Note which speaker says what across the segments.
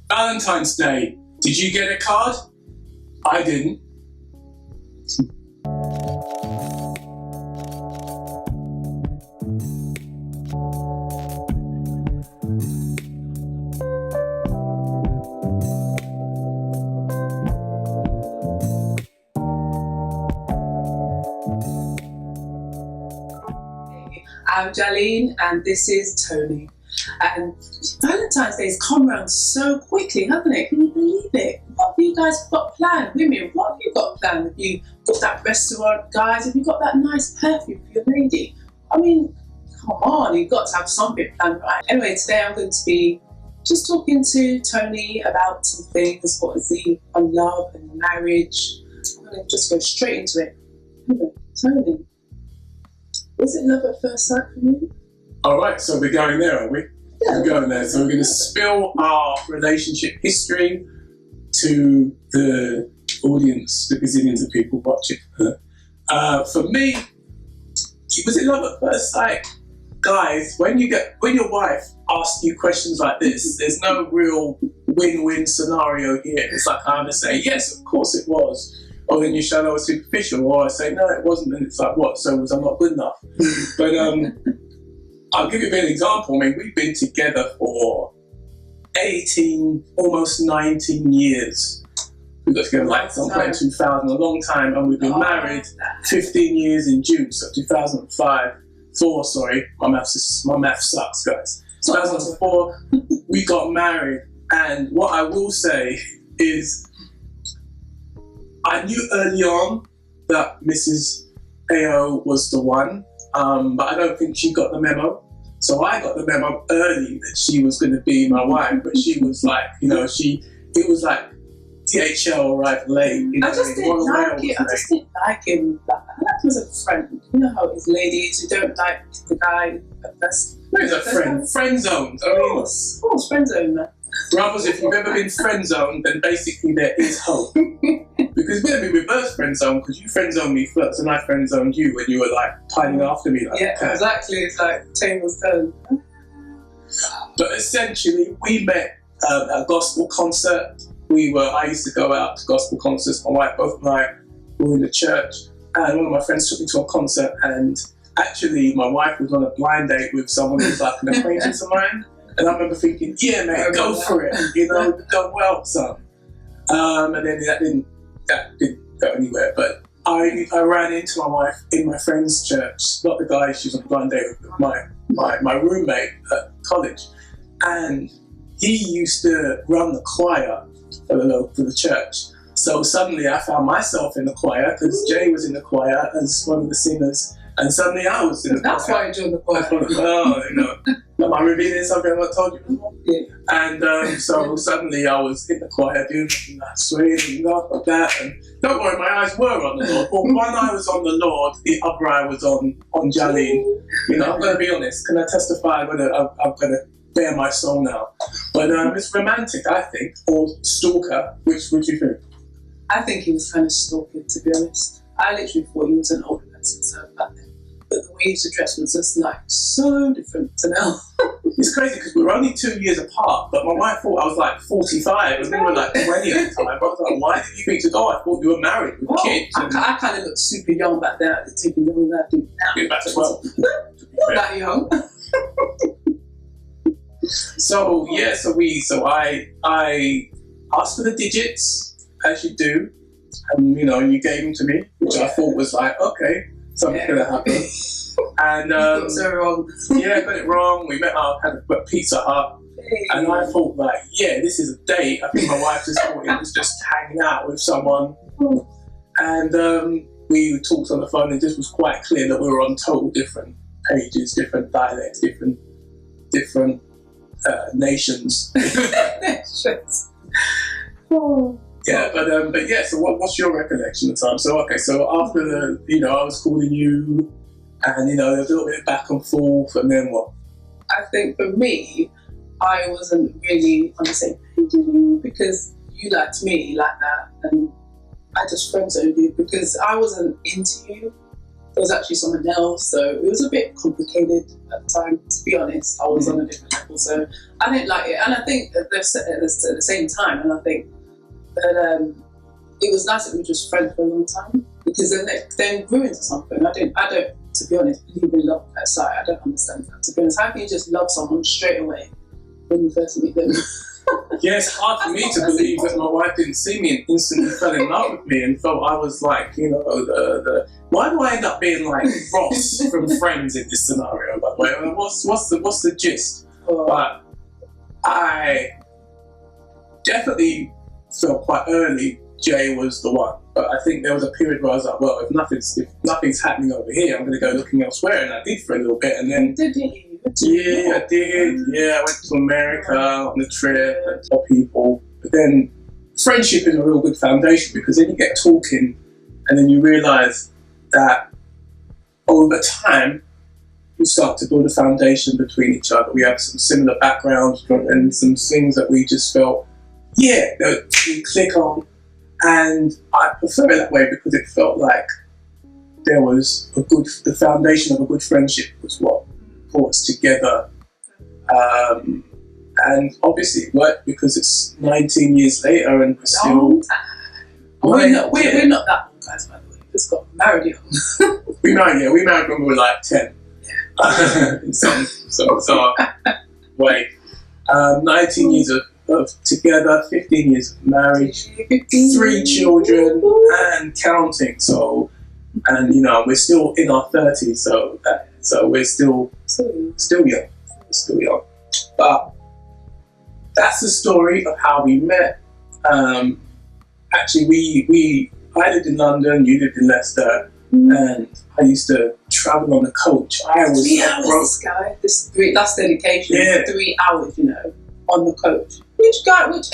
Speaker 1: Valentine's Day. Did you get a card? I didn't.
Speaker 2: I'm Jahlene and this is Tony. And Valentine's Day has come around so quickly, hasn't it? Can you believe it? What have you guys got planned? Women, what have you got planned? Have you got that restaurant, guys? Have you got that nice perfume for your lady? I mean, come on, you've got to have something planned, right? Anyway, today I'm going to be just talking to Tony about some things. What is he on love and marriage? I'm going to just go straight into it. Anyway, Tony, was it love at first sight for you?
Speaker 1: All right, so we're going there, are we?
Speaker 2: Yeah.
Speaker 1: We're going there. So we're going to spill our relationship history to the audience, the gazillions of people watching. For me, was it love at first sight? Guys, when your wife asks you questions like this, there's no real win-win scenario here. It's like I either say, yes, of course it was. Or then you show I was superficial, or I say, no, it wasn't, and it's like, what, so was I not good enough? But I'll give you a bit of an example. I mean, we've been together for 18, almost 19 years. We got together like some point in 2000, a long time, and we've been married 15 years in June, so 2004, sorry, my math sucks, guys. 2004, we got married, and what I will say is, I knew early on that Mrs. AO was the one, but I don't think she got the memo. So I got the memo early that she was going to be my wife, but she was like, it was like DHL arrived late.
Speaker 2: I just didn't like it. I just didn't like him. I liked him as a friend. You know how it is, ladies who don't like the guy at first.
Speaker 1: No, he's a friend. Friend zoned.
Speaker 2: Of course, friend zone, man.
Speaker 1: Brothers, if you've ever been friend zoned, then basically there is hope. Because we're going to be reverse friend zone, because you friend zoned me first and I friend zoned you when you were like piling after me. Like,
Speaker 2: yeah, exactly. It's like tables turned.
Speaker 1: But essentially, we met at a gospel concert. I used to go out to gospel concerts. My wife, both and I were in the church, and one of my friends took me to a concert, and actually my wife was on a blind date with someone who was like an acquaintance of mine. And I remember thinking, yeah, mate, go for it. Go well, son. And then that didn't go anywhere. But I ran into my wife in my friend's church, not the guy she was on a blind date with, my roommate at college. And he used to run the choir for the church. So suddenly I found myself in the choir, because Jay was in the choir as one of the singers. And suddenly I was in the choir.
Speaker 2: That's why I joined the choir.
Speaker 1: Am I revealing something I've not told you before?
Speaker 2: Yeah.
Speaker 1: And so suddenly I was in the choir doing that swing and like that. And don't worry, my eyes were on the Lord. Well, one eye was on the Lord, the other eye was on Jahlene. I'm going to be honest. Can I testify? I'm going to bare my soul now. But it's romantic, I think, or stalker. Which would you think?
Speaker 2: I think he was kind of stalking, to be honest. I literally thought he was an older person, so back then. But the way he used to dress was just like so different to now.
Speaker 1: It's crazy because we were only 2 years apart, but my wife thought I was like 45 and we were like 20 at the time. I was like, why did you think to go? I thought you were married with kids.
Speaker 2: I kind of looked super young back then. I didn't take young than I do now.
Speaker 1: You're back to 12.
Speaker 2: Not that young.
Speaker 1: So I asked for the digits, as you do, and you gave them to me, which I thought was like, okay, something's gonna happen. And
Speaker 2: you got so wrong.
Speaker 1: Yeah, I got it wrong. We met up, had a Pizza Hut, and I thought like, yeah, this is a date. I think my wife just thought it was just hanging out with someone, and we talked on the phone, and it just was quite clear that we were on total different pages, different dialects, different nations. Yeah, but yeah. So what's your recollection of the time? So so after I was calling you, and there was a little bit of back and forth, and then what?
Speaker 2: I think for me, I wasn't really on the same page with you because you liked me like that, and I just friend zoned you because I wasn't into you. was actually someone else, so it was a bit complicated at the time, to be honest. I was on a different level, so I didn't like it. And I think at the same time, and I think that it was nice that we were just friends for a long time, because then grew into something. I don't, to be honest, believe in love at sight. I don't understand that. To be honest, how can you just love someone straight away when you first meet them?
Speaker 1: Yeah, it's hard for me to believe that my wife didn't see me and instantly fell in love with me and felt I was like, you know, the why do I end up being like Ross from Friends in this scenario, by the way? I mean, what's the gist? But I definitely felt quite early Jay was the one. But I think there was a period where I was like, well, if nothing's happening over here, I'm going to go looking elsewhere. And I did for a little bit, and then yeah, I did. Yeah, I went to America on a trip and saw people. But then friendship is a real good foundation, because then you get talking and then you realise that over time we start to build a foundation between each other. We have some similar backgrounds and some things that we just felt, yeah, that we click on. And I prefer it that way, because it felt like there was the foundation of a good friendship was what brought us together. And obviously it worked, because it's 19 years later and we're still...
Speaker 2: We're not that old, guys, by the way. We just got married young.
Speaker 1: we married when we were like 10. Yeah. In some way. 19 years of together, 15 years of marriage, 3 children and counting. So, and you know, we're still in our 30s, so we're still young. Still young. But that's the story of how we met. Actually, I lived in London, you lived in Leicester, and I used to travel on the coach. I was
Speaker 2: 3 hours, this guy, that's dedication. Yeah. 3 hours, you know, on the coach. Which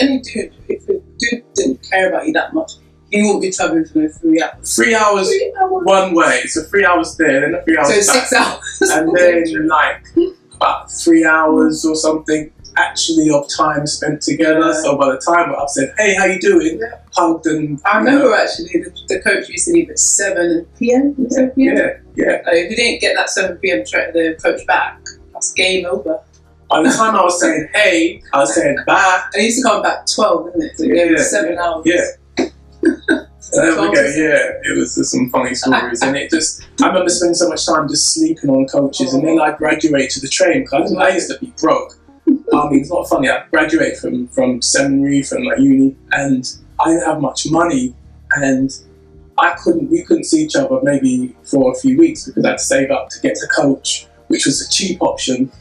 Speaker 2: any dude, if a dude didn't care about you that much, he won't be traveling for those 3 hours.
Speaker 1: 3 hours, 3 hours one way, so 3 hours there, then 3 hours
Speaker 2: so
Speaker 1: back.
Speaker 2: 6 hours.
Speaker 1: And then like about 3 hours or something actually of time spent together. Yeah. So by the time I've said, hey, how you doing? Yeah. Hugged and...
Speaker 2: I remember actually the coach used to leave at 7 p.m.
Speaker 1: Yeah.
Speaker 2: If you didn't get that 7 p.m. the coach back, that's game over.
Speaker 1: By the time I was saying hey, I was saying bye.
Speaker 2: I used to come back 12, didn't it? So yeah, 7 hours.
Speaker 1: Yeah. There we go, yeah. It was just some funny stories. And I remember spending so much time just sleeping on coaches. And then I graduated to the train, because I used to be broke. I mean, it's not funny. I graduated from seminary, from like uni, and I didn't have much money. And we couldn't see each other maybe for a few weeks, because I had to save up to get to coach, which was a cheap option.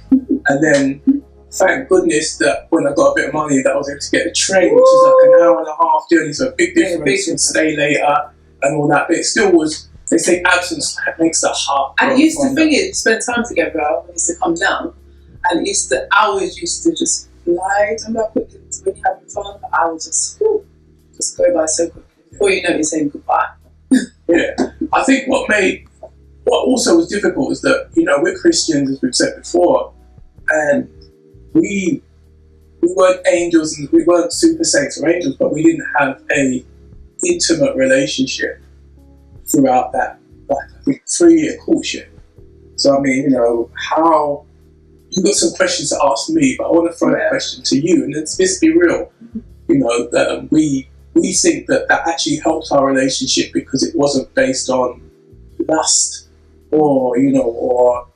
Speaker 1: And then, thank goodness that when I got a bit of money, that I was able to get a train, which is like an hour and a half journey, so a big difference, and stay later and all that. But it still was, they say absence makes the heart.
Speaker 2: And it used to spend time together when it used to come down, and the hours used to just fly. Remember when you're having fun, the hours just go by so quickly. Before you know, you're saying goodbye.
Speaker 1: Yeah. I think what also was difficult is that, you know, we're Christians, as we've said before, and we weren't angels and we weren't super saints or angels, but we didn't have a intimate relationship throughout that, like, I think 3-year courtship. So I mean, you know, how you've got some questions to ask me, but I want to throw a question to you, and let's be real. You know, that we think that actually helped our relationship, because it wasn't based on lust or, you know, or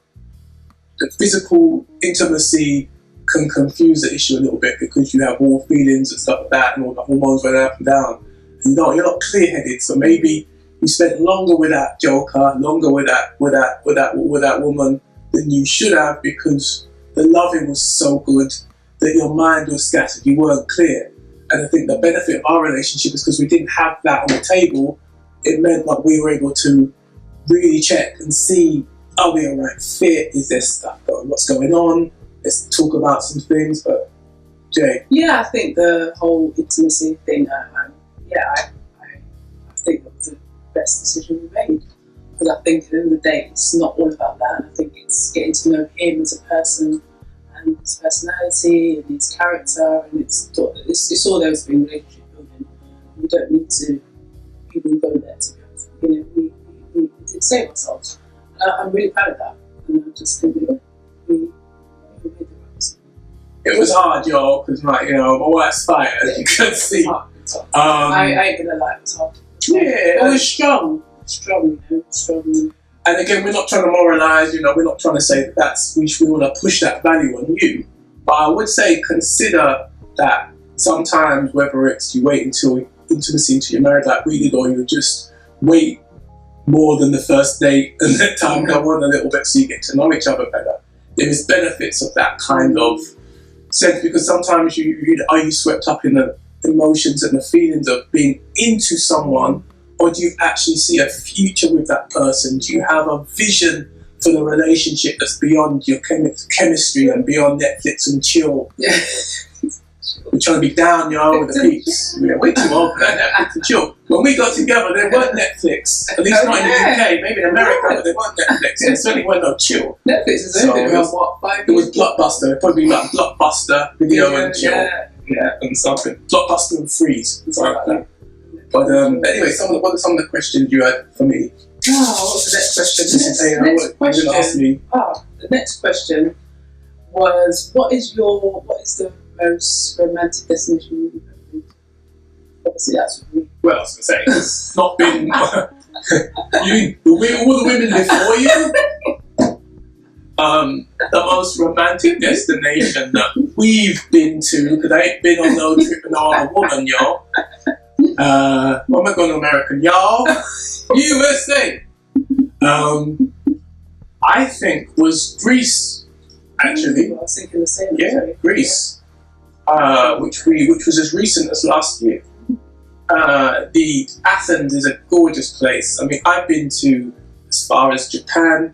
Speaker 1: the physical intimacy can confuse the issue a little bit, because you have all feelings and stuff like that, and all the hormones running up and down. And you're not clear-headed, so maybe you spent longer with that joker, longer with that woman than you should have, because the loving was so good that your mind was scattered. You weren't clear. And I think the benefit of our relationship is because we didn't have that on the table. It meant that we were able to really check and see, are we a right fit? Is there stuff going? What's going on? Let's talk about some things. But Jay,
Speaker 2: yeah, I think the whole intimacy thing. I think that was the best decision we made, because I think at the end of the day, it's not all about that. I think it's getting to know him as a person, and his personality and his character, and it's all those things, relationship building. We don't need to even go there, to be honest. You know, we did did save ourselves. And I'm really proud of that. And I just think that we made the right decision.
Speaker 1: It was hard, y'all, because my wife's fired, as you can see.
Speaker 2: It's hard. It's hard. I ain't gonna lie, it was hard.
Speaker 1: Yeah.
Speaker 2: It was strong. Strong.
Speaker 1: And again, we're not trying to moralise, we're not trying to say that we want to push that value on you. But I would say consider that sometimes, whether it's you wait until intimacy, until you're married like we did, or you just wait more than the first date and let time go on a little bit so you get to know each other better. There is benefits of that kind of sense, because sometimes are you swept up in the emotions and the feelings of being into someone, or do you actually see a future with that person? Do you have a vision for the relationship that's beyond your chemistry and beyond Netflix and chill?
Speaker 2: Yeah.
Speaker 1: We're trying to be down, with the peeps. We're way too old for Netflix and chill. When we got together, there weren't Netflix. At least not in the UK. Maybe in America, but there weren't Netflix. And certainly weren't no chill.
Speaker 2: Netflix is only around, what, 5 years?
Speaker 1: It was Blockbuster. Probably like Blockbuster, video and chill.
Speaker 2: Yeah.
Speaker 1: And something. Blockbuster and Freeze. Something like that. But anyway, what are some of the questions you had for me?
Speaker 2: Oh, what's the next question? The next question was, what is the most romantic destination you've ever been to? Obviously, that's what we.
Speaker 1: Well, I was going to say, it's not been. All the women before you? The most romantic destination that we've been to, because I ain't been on no trip with no other woman, y'all. What am I going to American, y'all? USA! I think was Greece, actually.
Speaker 2: I was thinking the same.
Speaker 1: Yeah, Greece. Which was as recent as last year. The Athens is a gorgeous place. I mean, I've been to as far as Japan.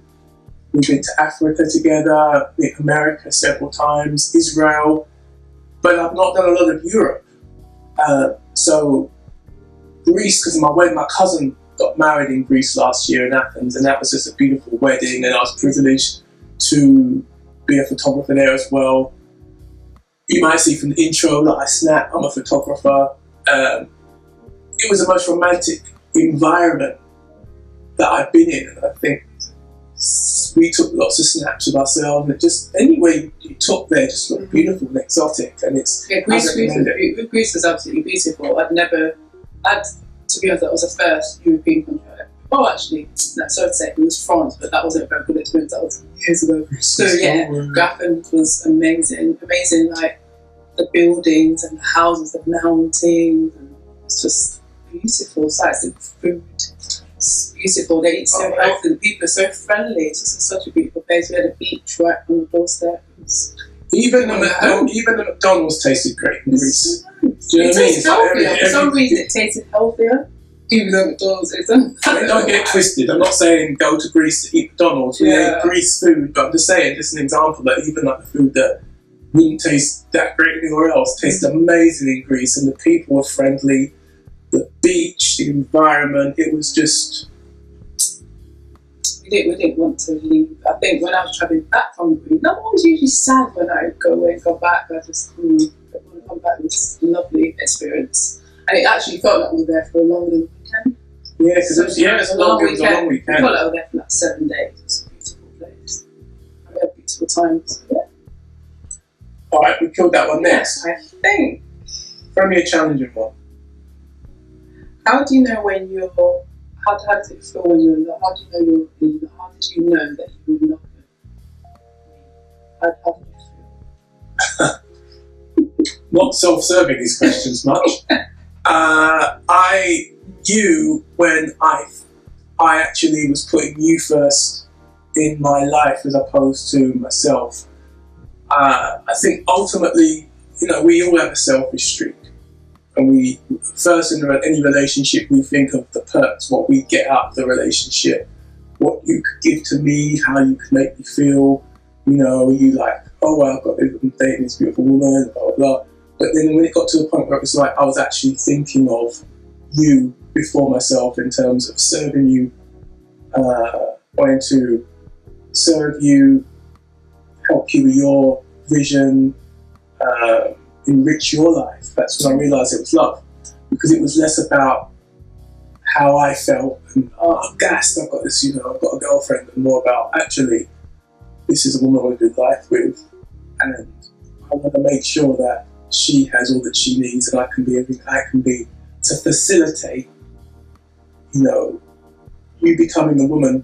Speaker 1: We've been to Africa together, America several times, Israel, but I've not done a lot of Europe. So Greece, because my cousin got married in Greece last year in Athens, and that was just a beautiful wedding, and I was privileged to be a photographer there as well. You might see from the intro that I snap, I'm a photographer. It was the most romantic environment that I've been in, and I think we took lots of snaps of ourselves, and just any way you took there just looked beautiful and exotic, and it's
Speaker 2: Greece was absolutely beautiful. To be honest, that was the first European country. Oh, actually, no, sorry to say, it was France, but that wasn't a very good experience. That was years ago. So yeah, Athens was amazing, like the buildings and the houses, the mountains, and it's just beautiful sights. The food, it's beautiful. They eat so healthy. The people are so friendly. It's just such a beautiful place. We had a beach right on the doorstep.
Speaker 1: Even the McDonald's tasted great in Greece. Do you know what I mean?
Speaker 2: Healthier. For some reason, it tasted healthier. Even though McDonald's isn't.
Speaker 1: Don't get twisted. I'm not saying go to Greece to eat McDonald's. We ate Greece food, but I'm just saying, just an example that even like the food that wouldn't taste that great anywhere else tastes amazing in Greece, and the people were friendly. The beach, the environment, it was just.
Speaker 2: We didn't want to leave. I think when I was travelling back from Greece, no one was usually sad when I go away and go back. I just want to come back with this lovely experience. And it actually felt like we were there for a longer than the weekend.
Speaker 1: Yeah, because it was a long weekend.
Speaker 2: It felt like we were there for like 7 days. It was a beautiful place. We had beautiful times. Yeah.
Speaker 1: Alright, we killed that one next.
Speaker 2: I think.
Speaker 1: Throw me a challenging one.
Speaker 2: How do you know when you're... How does it feel when you're in love? How do you know you're in love? How did you know that you were in love with me? How did you feel?
Speaker 1: Not self-serving these questions much. I knew when I actually was putting you first in my life as opposed to myself. I think ultimately, we all have a selfish streak. And we first in any relationship, we think of the perks, what we get out of the relationship, what you could give to me, how you could make me feel. You like, oh well, I'm dating this beautiful woman, blah blah blah. But then when it got to the point where it was like I was actually thinking of you before myself in terms of serving you, wanting to serve you, help you with your vision, enrich your life. That's when I realised it was love, because it was less about how I felt, and I'm gassed, I've got this, I've got a girlfriend, and more about actually, this is a woman I want to do life with, and I want to make sure that she has all that she needs, and I can be everything I can be to facilitate, you becoming the woman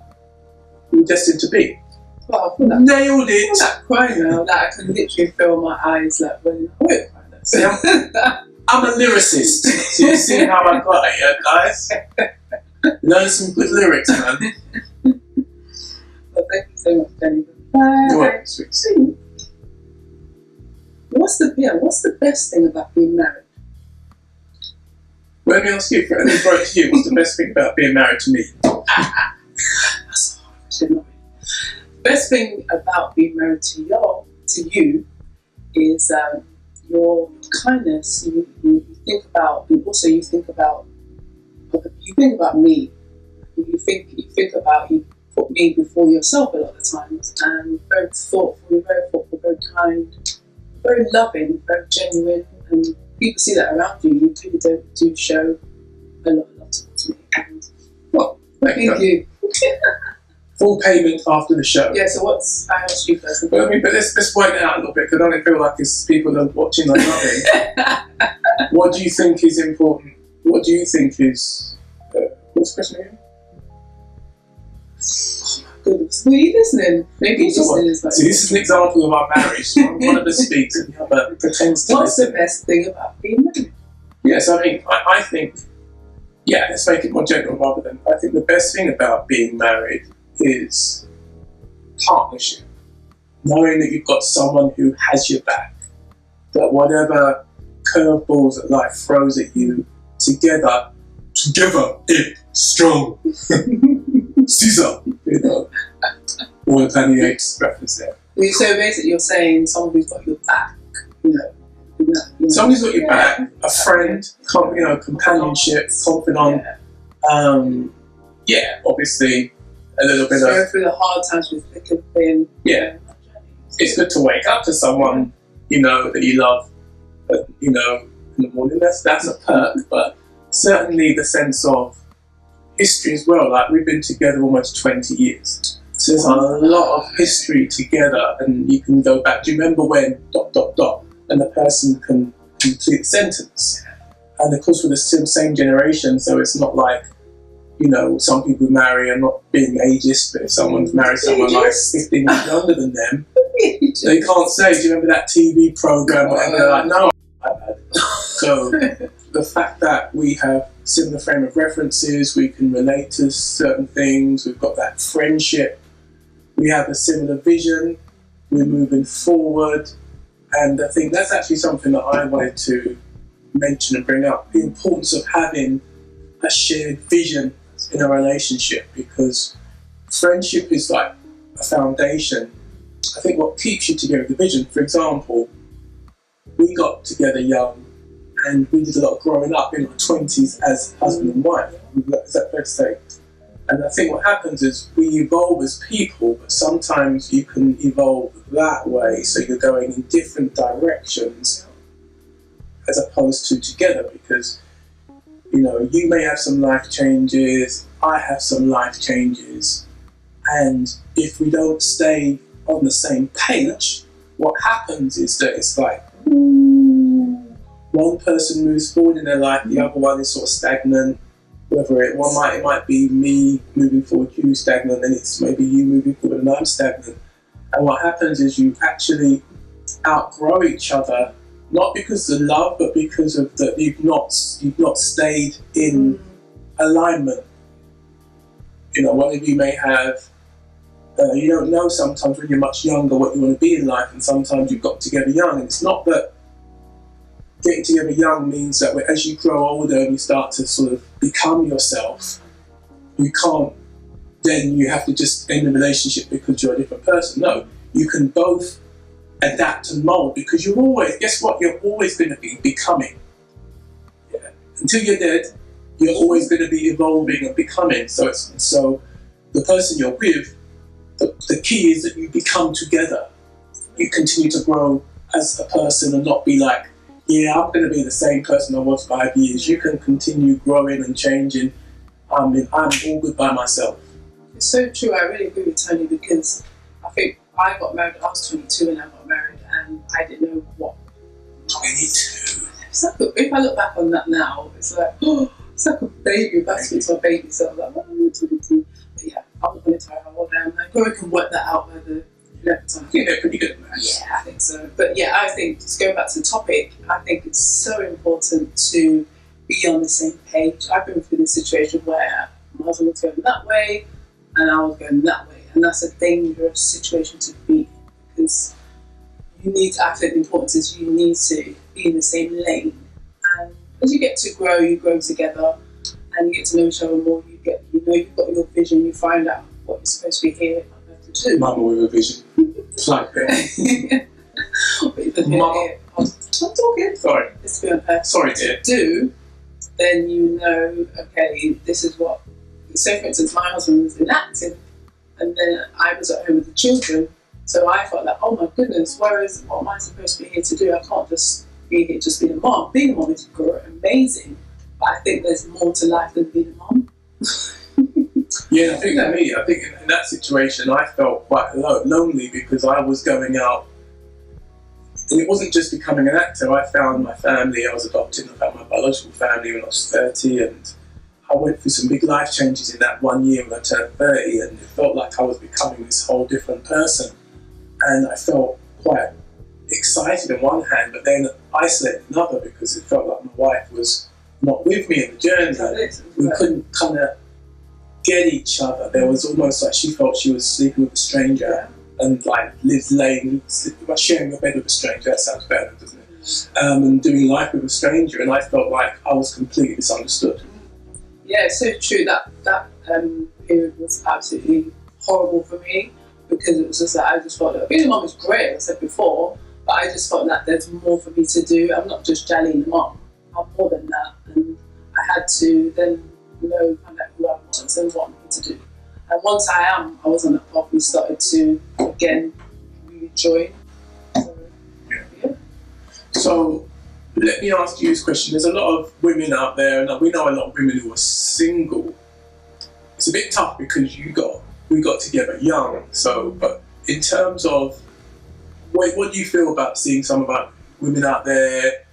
Speaker 1: you're destined to be.
Speaker 2: Well, I feel like,
Speaker 1: Nailed it!
Speaker 2: I feel like crying now. Like, I can literally feel my eyes like when I won't cry.
Speaker 1: See, I'm a lyricist. So you see how I got it, yeah, guys? Learn some good lyrics, man.
Speaker 2: Well, thank you so much, Jenny.
Speaker 1: You're welcome, sweet.
Speaker 2: What's the best thing about being married?
Speaker 1: Well, let me ask you, let me throw it to you. What's the best thing about being married to me?
Speaker 2: That's a hard question. Best thing about being married to you is your kindness. You think about, and also you think about me. You put me before yourself a lot of the times, and very thoughtful, very kind, very loving, very genuine, and people see that around you. You really do show a lot towards me. And
Speaker 1: Well, thank you. Full payment after the show.
Speaker 2: Yeah, so I asked you first.
Speaker 1: But let's widen it out a little bit, because I don't feel like it's people that are watching are loving. What do you think is important? What do you think is... what's the question again?
Speaker 2: Oh my goodness. Were you listening? Maybe listening is like...
Speaker 1: See, this is an example of our marriage. One of us speaks and the other pretends to
Speaker 2: What's
Speaker 1: listen.
Speaker 2: the best thing about being married?
Speaker 1: Yes, I think... Yeah, let's make it more general rather than... I think the best thing about being married is partnership. Knowing that you've got someone who has your back. That whatever curveballs that life throws at you, together it strong. Caesar, all the Danny Yates reference there.
Speaker 2: So basically you're saying someone who's got your back,
Speaker 1: Someone who's got your back, a friend, companionship, confidant. Obviously a little bit
Speaker 2: go through the hard times with thick and thin.
Speaker 1: Yeah. It's good to wake up to someone, that you love, in the morning. That's a perk, but certainly the sense of history as well. Like, we've been together almost 20 years. So there's a lot of history together, and you can go back. Do you remember when ... and the person can complete the sentence? And of course, we're the same generation, so it's not like, some people marry, I'm not being ageist, but if someone's married someone like 15 years younger than them, they can't say, do you remember that TV program? And they're like, no, I've had it. So the fact that we have similar frame of references, we can relate to certain things, we've got that friendship, we have a similar vision, we're moving forward, and I think that's actually something that I wanted to mention and bring up, the importance of having a shared vision in a relationship, because friendship is like a foundation. I think what keeps you together is the vision. For example, we got together young and we did a lot of growing up in our 20s as husband and wife. Is that fair to say? And I think what happens is we evolve as people, but sometimes you can evolve that way, so you're going in different directions as opposed to together, because you may have some life changes, I have some life changes, and if we don't stay on the same page, what happens is that it's like one person moves forward in their life, the other one is sort of stagnant. Whether it might be me moving forward, you stagnant, and it's maybe you moving forward and I'm stagnant. And what happens is you actually outgrow each other, not because of love, but because of that you've not stayed in alignment. One of you may have, you don't know sometimes when you're much younger what you want to be in life, and sometimes you've got together young, and it's not that getting together young means that as you grow older and you start to sort of become yourself, you can't, then you have to just end the relationship because you're a different person. No, you can both adapt and mold, because you're always going to be becoming. Yeah. Until you're dead, you're always going to be evolving and becoming. So the person you're with, the key is that you become together. You continue to grow as a person and not be like, I'm going to be the same person I was 5 years. You can continue growing and changing I'm all good by myself.
Speaker 2: It's so true. I really agree with Tony, because I think I got married. I was 22 and I got married, and I didn't know what.
Speaker 1: 22.
Speaker 2: If I look back on that now, it's like, oh, it's like a baby. That's it's my baby. So I'm like, oh, I'm 22. But yeah, I'm not going to tell you how old I am. I probably can work that out by the 11th time.
Speaker 1: I think they're pretty good at that.
Speaker 2: Yeah, I think so. But yeah, I think, just going back to the topic, I think it's so important to be on the same page. I've been through this situation where my husband was going that way and I was going that way. And that's a dangerous situation to be in, because you need to, I think the importance is you need to be in the same lane. And as you get to grow, you grow together and you get to know each other more. You've got your vision, you find out what you're supposed to be here to do.
Speaker 1: Mama with a vision. It's like that. Mama.
Speaker 2: I'm talking.
Speaker 1: Sorry.
Speaker 2: Let's be on her.
Speaker 1: Sorry, dear.
Speaker 2: Do, then you know, okay, this is what. So, for instance, my husband was inactive, and then I was at home with the children. So I felt like, oh my goodness, what am I supposed to be here to do? I can't just be here just being a mom. Being a mom is amazing, but I think there's more to life than being a mom.
Speaker 1: Yeah, I think for me, I think in that situation, I felt quite lonely, because I was going out, and it wasn't just becoming an actor. I found my family. I was adopted. I found my biological family when I was 30, and I went through some big life changes in that 1 year when I turned 30, and it felt like I was becoming this whole different person. And I felt quite excited on one hand, but then isolated on another, because it felt like my wife was not with me in the journey. We couldn't kind of get each other. There was almost like she felt she was sleeping with a stranger, and like sharing a bed with a stranger. That sounds better, doesn't it? And doing life with a stranger, and I felt like I was completely misunderstood.
Speaker 2: Yeah, it's so true. That period was absolutely horrible for me, because it was just like, I just felt like being a mum is great, as I said before, but I just felt like there's more for me to do. I'm not just Jahlene the mum. I'm more than that, and I had to then find out who I was and what I wanted to do. And once I was on that path, we started to again really join. So, yeah.
Speaker 1: So let me ask you this question. There's a lot of women out there, and we know a lot of women who are single. It's a bit tough because we got together young. So, but in terms of what do you feel about seeing some of our women out there?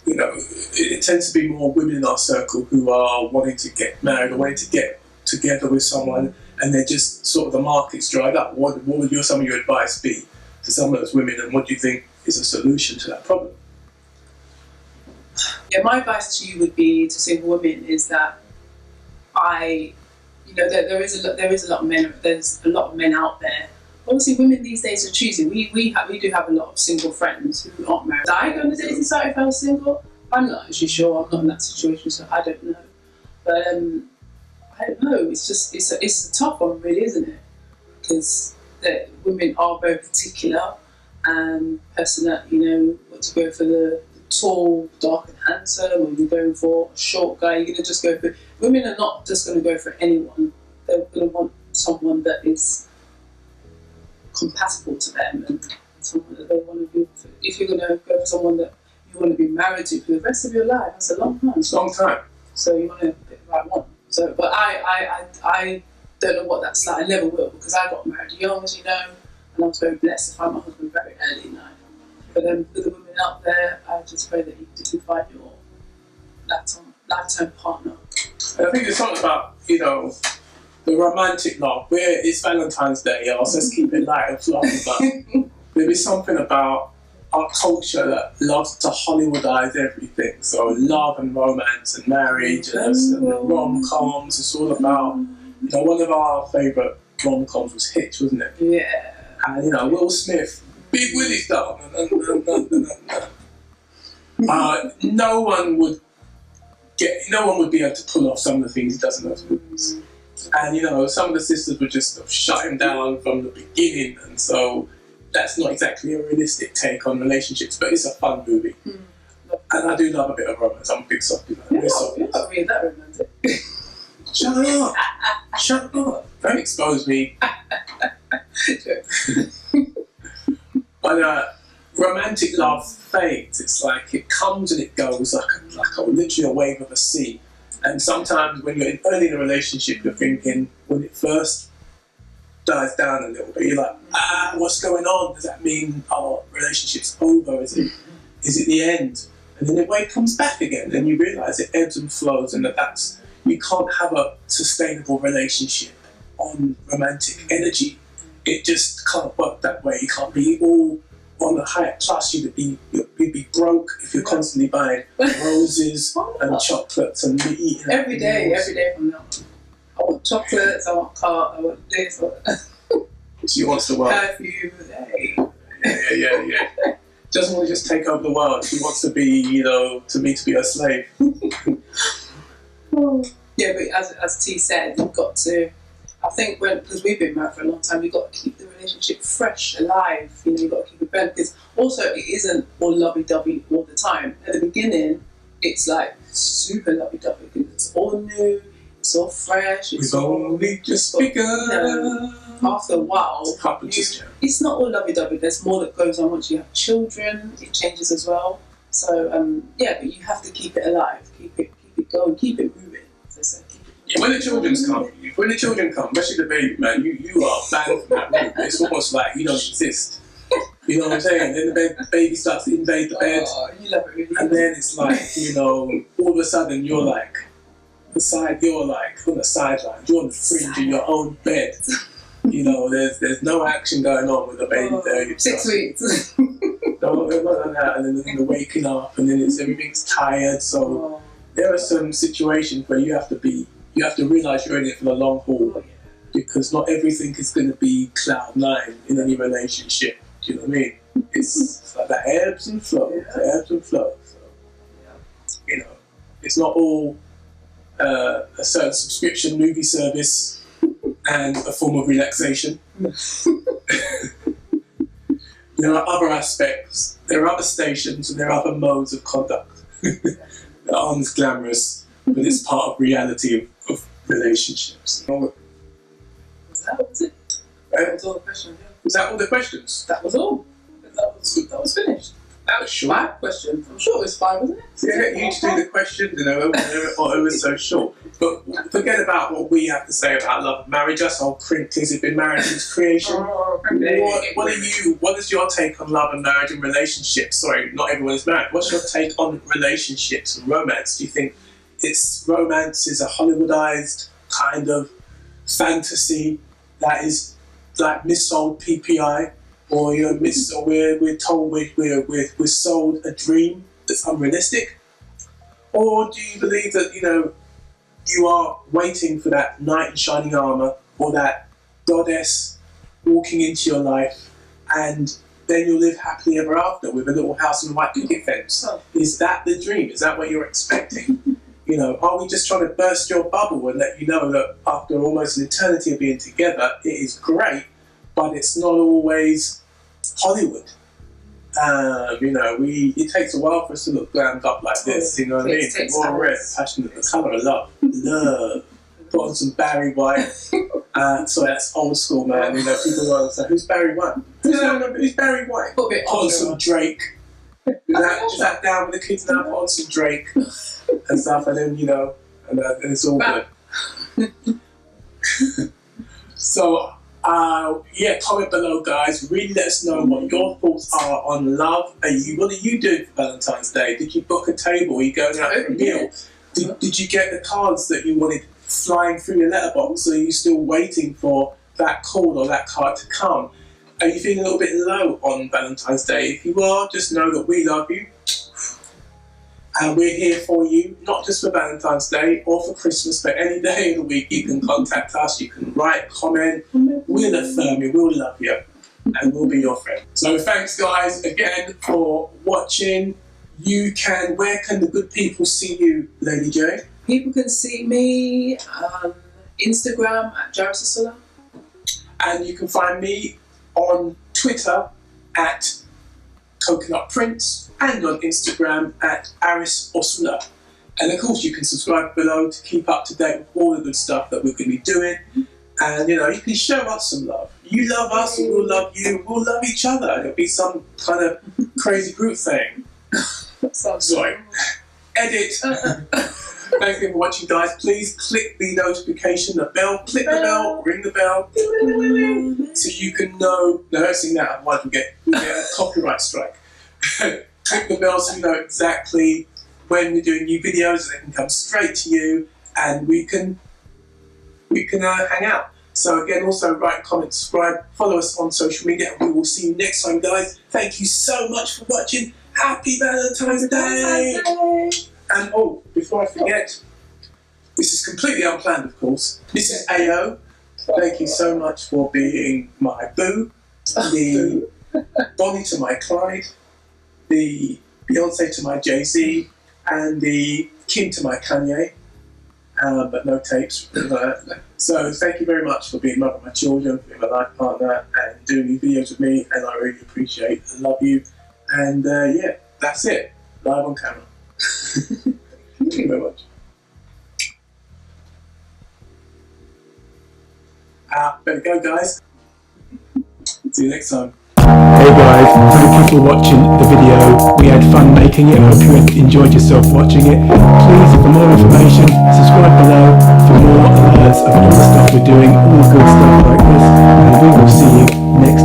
Speaker 1: You know, it tends to be more women in our circle who are wanting to get married or wanting to get together with someone, and they're just sort of, the market's dried up. What would some of your advice be to some of those women, and what do you think is a solution to that problem?
Speaker 2: Yeah, my advice to you would be, to single women, is that there is a lot of men. There's a lot of men out there. Obviously, women these days are choosing. We do have a lot of single friends who aren't married. Would I go on the dating site if I was single? I'm not actually sure. I'm not in that situation, so I don't know. But I don't know. It's just it's a tough one, really, isn't it? Because women are very particular, and person that want to go for the tall, dark, and handsome, or you're going for a short guy. You're gonna just go for. Women are not just going to go for anyone. They're going to want someone that is compatible to them, and someone that they want to be. If you're going to go for someone that you want to be married to for the rest of your life, that's a long time.
Speaker 1: It's a long time.
Speaker 2: So you want to pick the right one. So, but I don't know what that's like. I never will, because I got married young, as you know, and I was very blessed to find my husband very early in life. But for the women out there, I just pray that you do find your lifetime partner.
Speaker 1: And I think there's something about the romantic love. It's Valentine's Day, y'all, so let's keep it light and fluffy. But there is something about our culture that loves to Hollywoodize everything. So love and romance and marriage and the rom-coms. It's all about, one of our favourite rom-coms was Hitch, wasn't it?
Speaker 2: Yeah.
Speaker 1: And Will Smith, Big Willie style. No one would be able to pull off some of the things he does in those movies. And some of the sisters would just shut him down from the beginning, and so that's not exactly a realistic take on relationships, but it's a fun movie. And I do love a bit of romance. I'm a big softie.
Speaker 2: You're not really that romantic.
Speaker 1: Shut up. Shut up. Don't expose me. But romantic love fades. It's like it comes and it goes, like literally a wave of a sea. And sometimes when you're early in a relationship, you're thinking, when it first dies down a little bit, you're like, what's going on? Does that mean our relationship's over? Is it the end? And then it comes back again, and you realise it ebbs and flows, and that's you can't have a sustainable relationship on romantic energy. It just can't work that way. You can't be all on the high. Plus, you'd be broke if you're constantly buying roses and chocolates and eating
Speaker 2: every day from now on. I want chocolates, I want cart, I want this,
Speaker 1: She wants the world.
Speaker 2: Perfume, hey.
Speaker 1: Yeah. Doesn't want to just take over the world. She wants to be, to be her slave.
Speaker 2: Yeah, but as T said, you've got to, I think because we've been married for a long time, you've got to keep the relationship fresh, alive. You've got to keep it burning, because also it isn't all lovey-dovey all the time. At the beginning, it's like super lovey-dovey because it's all new, it's all fresh.
Speaker 1: We've only just begun.
Speaker 2: After a while, it's not all lovey-dovey. There's more that goes on once you have children. It changes as well. So but you have to keep it alive, keep it going, keep it moving. As I said,
Speaker 1: when the children come, especially the baby, man, you are banned from that room. It's almost like you don't exist. You know what I'm saying? Then the baby starts to invade the bed,
Speaker 2: you love it, really.
Speaker 1: And then it's like all of a sudden you're like on the sideline, you're on the fringe in your own bed. There's no action going on with the baby there.
Speaker 2: 6 weeks.
Speaker 1: No, not like that. And then the waking up, and then everything's tired. So there are some situations where you have to realise you're in it for the long haul, because not everything is going to be cloud nine in any relationship. Do you know what I mean? It's like that ebbs and flows, So, it's not all a certain subscription movie service and a form of relaxation. There are other aspects, there are other stations, and there are other modes of conduct that aren't as glamorous, but it's part of reality of relationships.
Speaker 2: Was it? That was all the questions. Yeah.
Speaker 1: Was that all the questions?
Speaker 2: That was all. That was finished.
Speaker 1: That was short.
Speaker 2: 5 questions. I'm sure it was 5, wasn't it?
Speaker 1: Yeah, you to do the questions, it was so short. But forget about what we have to say about love and marriage. Us old crinklies have been married since creation. What is your take on love and marriage and relationships? Sorry, not everyone is married. What's your take on relationships and romance? Do you think romance is a Hollywoodized kind of fantasy that is like missold PPI? Or we're told we're sold a dream that's unrealistic? Or do you believe that you are waiting for that knight in shining armour or that goddess walking into your life, and then you'll live happily ever after with a little house and a white picket fence? Is that the dream? Is that what you're expecting? Are we just trying to burst your bubble and let you know that after almost an eternity of being together, it is great, but it's not always Hollywood? It takes a while for us to look glammed up like this, you know what I mean? More red, passionate, the colour of love. Put on some Barry White. So that's old school, man. People are like, who's Barry White? Who's Barry White? Put on some Drake. Just that down with the kids now, put on some Drake and stuff, and then, and it's all good. So, comment below, guys. Really let us know what your thoughts are on love. What are you doing for Valentine's Day? Did you book a table? Are you going out for a meal? Did you get the cards that you wanted flying through your letterbox? Or are you still waiting for that call or that card to come? Are you feeling a little bit low on Valentine's Day? If you are, just know that we love you. And we're here for you, not just for Valentine's Day or for Christmas, but any day of the week you can contact us, you can write, comment, we'll affirm you, we'll love you, and we'll be your friend. So thanks guys again for watching. Where can the good people see you, Lady J?
Speaker 2: People can see me on Instagram at Aris-Osula.
Speaker 1: And you can find me on Twitter at Coconut Prince, and on Instagram at Aris-Osula. And of course you can subscribe below to keep up to date with all the good stuff that we're going to be doing. And you can show us some love. You love us and we'll love you, we'll love each other. It'll be some kind of crazy group thing. Sorry. Edit. Thanks again for watching, guys. Please click the notification, the bell, click the bell, ring the bell, so you can know. No, don't sing that, otherwise we get a copyright strike. Click the bell so you know exactly when we're doing new videos, and they can come straight to you, and we can hang out. So again, also write, comment, subscribe, follow us on social media, and we will see you next time, guys. Thank you so much for watching. Happy Valentine's Day! And oh, before I forget, this is completely unplanned, of course. This is AO. Thank you so much for being my boo, the Bonnie to my Clyde, the Beyonce to my Jay-Z, and the Kim to my Kanye, but no tapes. So thank you very much for being mother of my children, being my life partner, and doing these videos with me, and I really appreciate and love you. And yeah, that's it. Live on camera. Thank you very much. Better go, guys. See you next time.
Speaker 3: Hey guys, thank you for watching the video. We had fun making it. Hope you enjoyed yourself watching it. Please, for more information, subscribe below for more alerts of all the stuff we're doing, all good stuff like this. And we will see you next time.